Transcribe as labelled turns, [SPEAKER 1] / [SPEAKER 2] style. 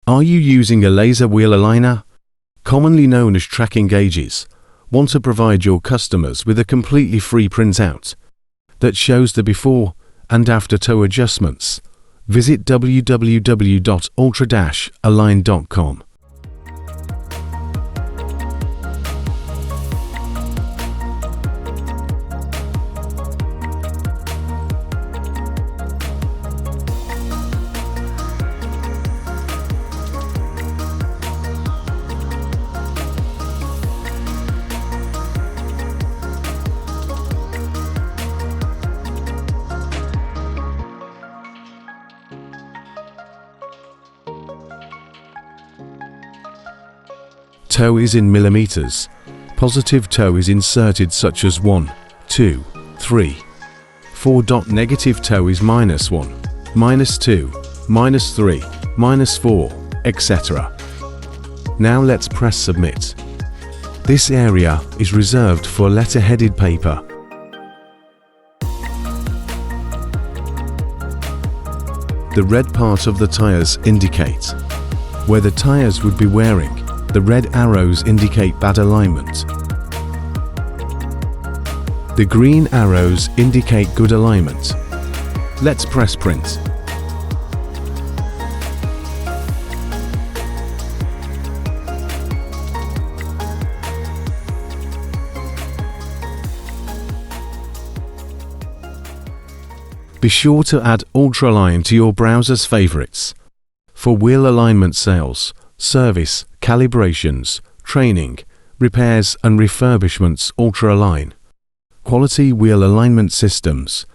[SPEAKER 1] Are you using a laser wheel aligner, commonly known as tracking gauges? Want to provide your customers with a completely free printout that shows the before and after toe adjustments? Visit www.ultra-align.com. Toe is in millimeters. Positive toe is inserted such as 1, 2, 3, 4. Negative toe is -1, -2, -3, -4, etc. Now let's press submit. This area is reserved for letter-headed paper. The red part of the tires indicate where the tires would be wearing. The red arrows indicate bad alignment. The green arrows indicate good alignment. Let's press print. Be sure to add Ultra-Align to your browser's favorites for wheel alignment sales, service, calibrations, training, repairs and refurbishments. Ultra-Align. Quality wheel alignment systems.